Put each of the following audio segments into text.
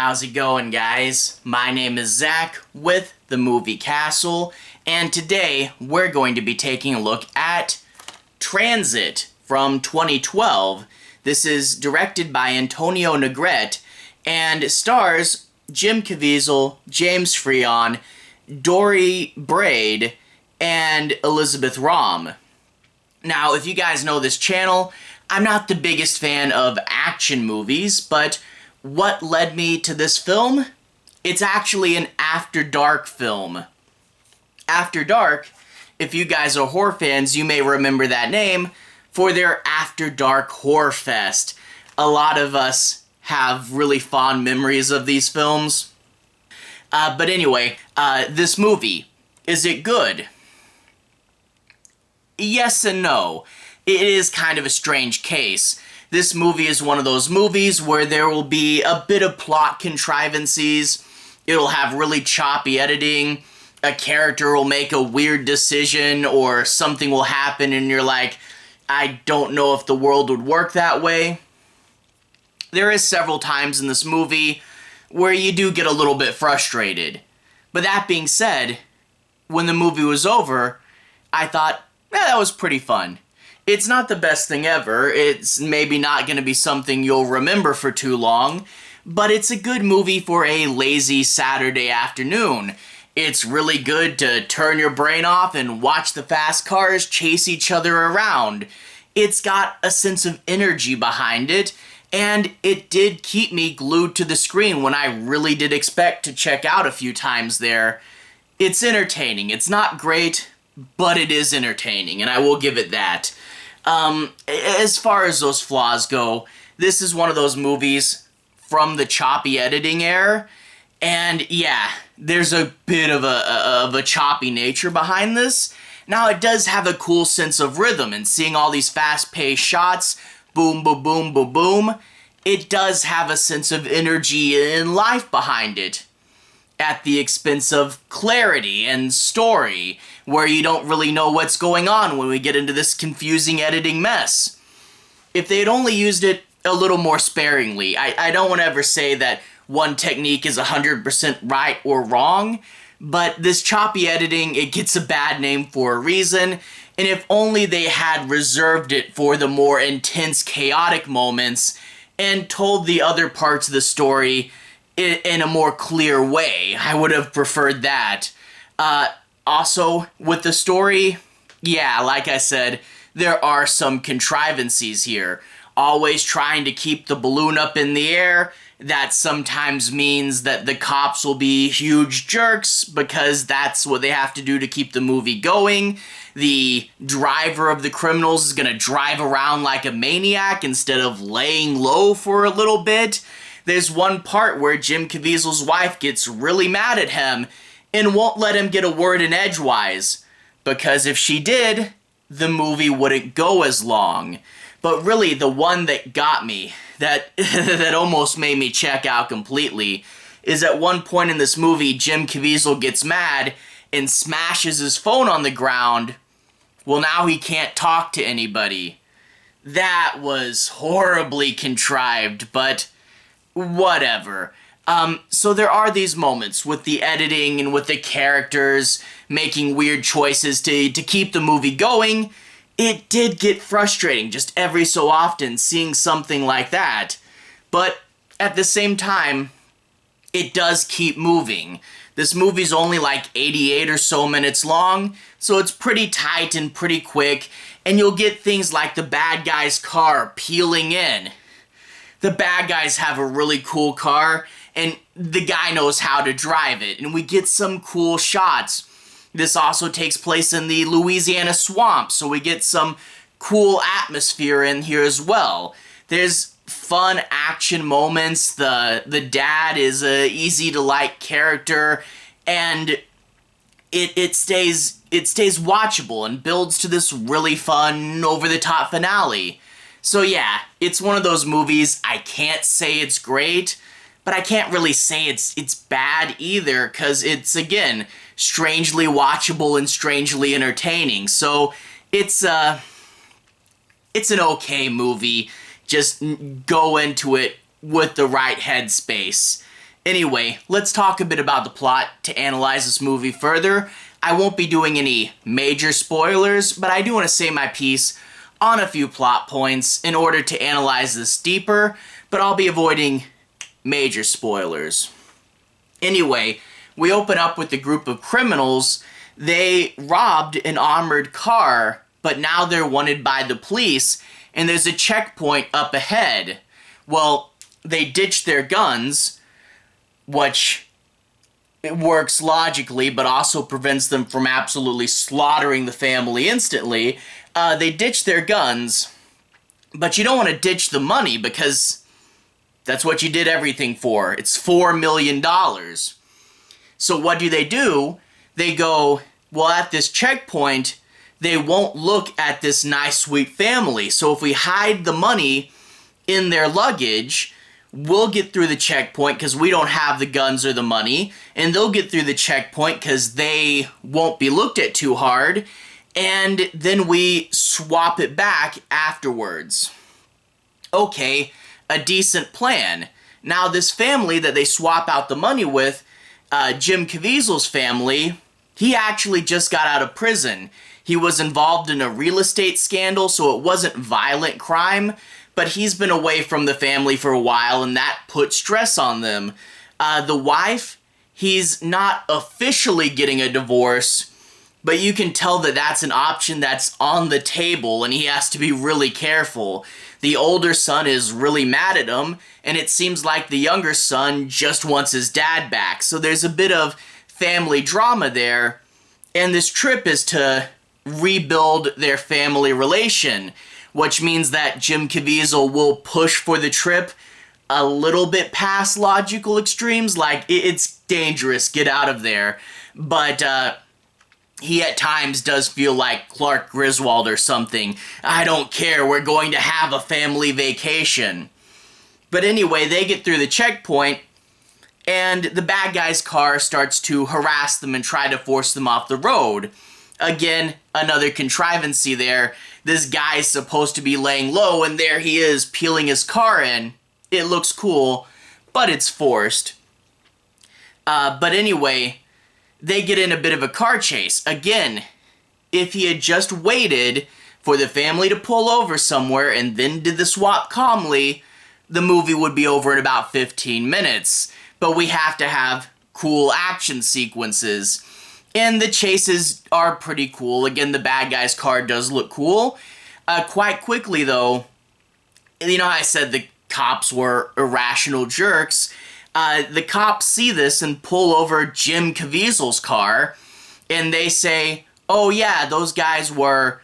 How's it going, guys? My name is Zach with the Movie Castle, and today we're going to be taking a look at Transit from 2012. This is directed by Antonio Negret and stars Jim Caviezel, James Frain, Baird, and Elisabeth Rohm. Now, if you guys know this channel, I'm not the biggest fan of action movies, but what led me to this film? It's actually an After Dark film. After Dark, if you guys are horror fans, you may remember that name for their After Dark Horror Fest. A lot of us have really fond memories of these films. But anyway, this movie, is it good? Yes and no. It is kind of a strange case. This movie is one of those movies where there will be a bit of plot contrivances. It'll have really choppy editing. A character will make a weird decision or something will happen and you're like, I don't know if the world would work that way. There is several times in this movie where you do get a little bit frustrated. But that being said, when the movie was over, I thought, that was pretty fun. It's not the best thing ever, it's maybe not going to be something you'll remember for too long, but it's a good movie for a lazy Saturday afternoon. It's really good to turn your brain off and watch the fast cars chase each other around. It's got a sense of energy behind it, and it did keep me glued to the screen when I really did expect to check out a few times there. It's entertaining. It's not great, but it is entertaining, and I will give it that. As far as those flaws go, this is one of those movies from the choppy editing era, and yeah, there's a bit of a choppy nature behind this. Now, it does have a cool sense of rhythm, and seeing all these fast-paced shots, boom, boom, boom, boom, boom, it does have a sense of energy and life behind it, at the expense of clarity and story, where you don't really know what's going on when we get into this confusing editing mess. If they had only used it a little more sparingly, I don't want to ever say that one technique is 100% right or wrong, but this choppy editing, it gets a bad name for a reason, and if only they had reserved it for the more intense, chaotic moments and told the other parts of the story in a more clear way. I would have preferred that. Also, with the story, yeah, like I said, there are some contrivances here. Always trying to keep the balloon up in the air. That sometimes means that the cops will be huge jerks because that's what they have to do to keep the movie going. The driver of the criminals is gonna drive around like a maniac instead of laying low for a little bit. There's one part where Jim Caviezel's wife gets really mad at him and won't let him get a word in edgewise, because if she did, the movie wouldn't go as long. But really, the one that got me, that almost made me check out completely, is at one point in this movie, Jim Caviezel gets mad and smashes his phone on the ground. Well, now he can't talk to anybody. That was horribly contrived, but whatever. So there are these moments with the editing and with the characters making weird choices to keep the movie going. It did get frustrating just every so often seeing something like that. But at the same time, it does keep moving. This movie's only like 88 or so minutes long, so it's pretty tight and pretty quick, and you'll get things like the bad guy's car peeling in. The bad guys have a really cool car, and the guy knows how to drive it, and we get some cool shots. This also takes place in the Louisiana swamp, so we get some cool atmosphere in here as well. There's fun action moments. The dad is a easy-to-like character, and it stays watchable and builds to this really fun, over-the-top finale. So yeah, it's one of those movies. I can't say it's great, but I can't really say it's bad either, because it's, again, strangely watchable and strangely entertaining. So it's an okay movie. Just go into it with the right headspace. Anyway, let's talk a bit about the plot to analyze this movie further. I won't be doing any major spoilers, but I do want to say my piece on a few plot points in order to analyze this deeper, but I'll be avoiding major spoilers. Anyway, we open up with a group of criminals. They robbed an armored car, but now they're wanted by the police, and there's a checkpoint up ahead. Well, they ditch their guns, which it works logically, but also prevents them from absolutely slaughtering the family instantly. They ditch their guns, but you don't want to ditch the money because that's what you did everything for. It's $4 million. So what do? They go, well, at this checkpoint, they won't look at this nice, sweet family. So if we hide the money in their luggage, we'll get through the checkpoint because we don't have the guns or the money, and they'll get through the checkpoint because they won't be looked at too hard, and then we swap it back afterwards. Okay, a decent plan. Now this family that they swap out the money with, Jim Caviezel's family, he actually just got out of prison. He was involved in a real estate scandal, so it wasn't violent crime, but he's been away from the family for a while, and that put stress on them. The wife, he's not officially getting a divorce, but you can tell that that's an option that's on the table, and he has to be really careful. The older son is really mad at him, and it seems like the younger son just wants his dad back. So there's a bit of family drama there, and this trip is to rebuild their family relation, which means that Jim Caviezel will push for the trip a little bit past logical extremes, like it's dangerous, get out of there. But he at times does feel like Clark Griswold or something. I don't care, we're going to have a family vacation. But anyway, they get through the checkpoint, and the bad guy's car starts to harass them and try to force them off the road. Again, another contrivancy there. This guy's supposed to be laying low, and there he is peeling his car in. It looks cool, but it's forced. But anyway, they get in a bit of a car chase. Again, if he had just waited for the family to pull over somewhere and then did the swap calmly, the movie would be over in about 15 minutes. But we have to have cool action sequences. And the chases are pretty cool. Again, the bad guy's car does look cool. Quite quickly, though, you know how I said the cops were irrational jerks? The cops see this and pull over Jim Caviezel's car, and they say, oh yeah, those guys were,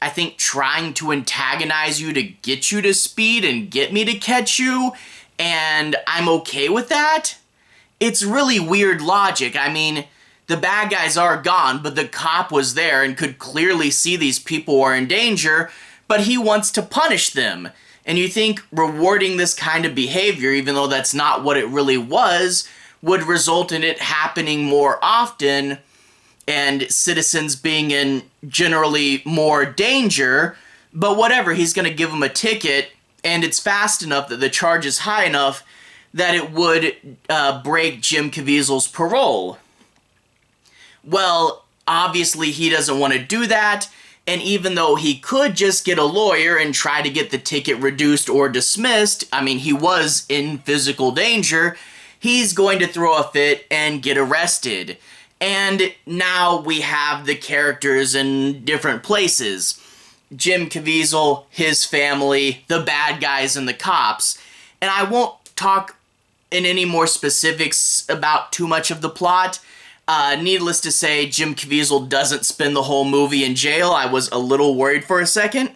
I think, trying to antagonize you to get you to speed and get me to catch you, and I'm okay with that? It's really weird logic. I mean, the bad guys are gone, but the cop was there and could clearly see these people are in danger, but he wants to punish them. And you think rewarding this kind of behavior, even though that's not what it really was, would result in it happening more often and citizens being in generally more danger. But whatever, he's going to give them a ticket, and it's fast enough that the charge is high enough that it would break Jim Caviezel's parole. Well, obviously he doesn't want to do that, and even though he could just get a lawyer and try to get the ticket reduced or dismissed, I mean, he was in physical danger, he's going to throw a fit and get arrested. And now we have the characters in different places. Jim Caviezel, his family, the bad guys, and the cops. And I won't talk in any more specifics about too much of the plot. Needless to say, Jim Caviezel doesn't spend the whole movie in jail. I was a little worried for a second.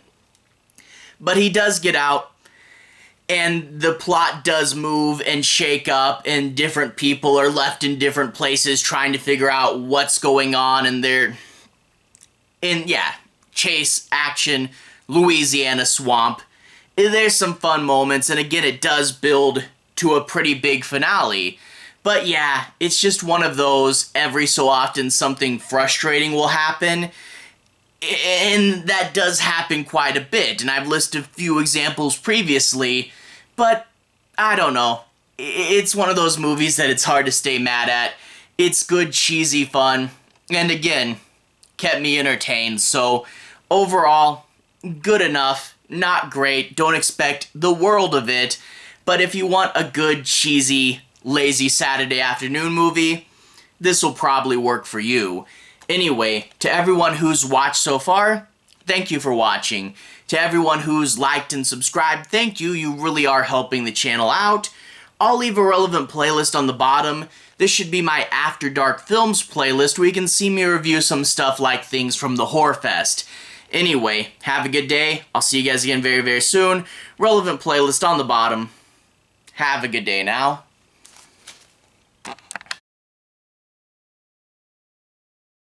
But he does get out, and the plot does move and shake up, and different people are left in different places trying to figure out what's going on, and they're in, chase, action, Louisiana swamp. There's some fun moments, and again, it does build to a pretty big finale. But yeah, it's just one of those, every so often something frustrating will happen, and that does happen quite a bit, and I've listed a few examples previously, but I don't know. it's one of those movies that it's hard to stay mad at. It's good, cheesy fun, and again, kept me entertained. So overall, good enough, not great, don't expect the world of it, but if you want a good, cheesy, lazy Saturday afternoon movie, this will probably work for you. Anyway, to everyone who's watched so far, thank you for watching. To everyone who's liked and subscribed, thank you. You really are helping the channel out. I'll leave a relevant playlist on the bottom. This should be my After Dark Films playlist where you can see me review some stuff like things from the Horror Fest. Anyway, have a good day. I'll see you guys again very, very soon. Relevant playlist on the bottom. Have a good day now.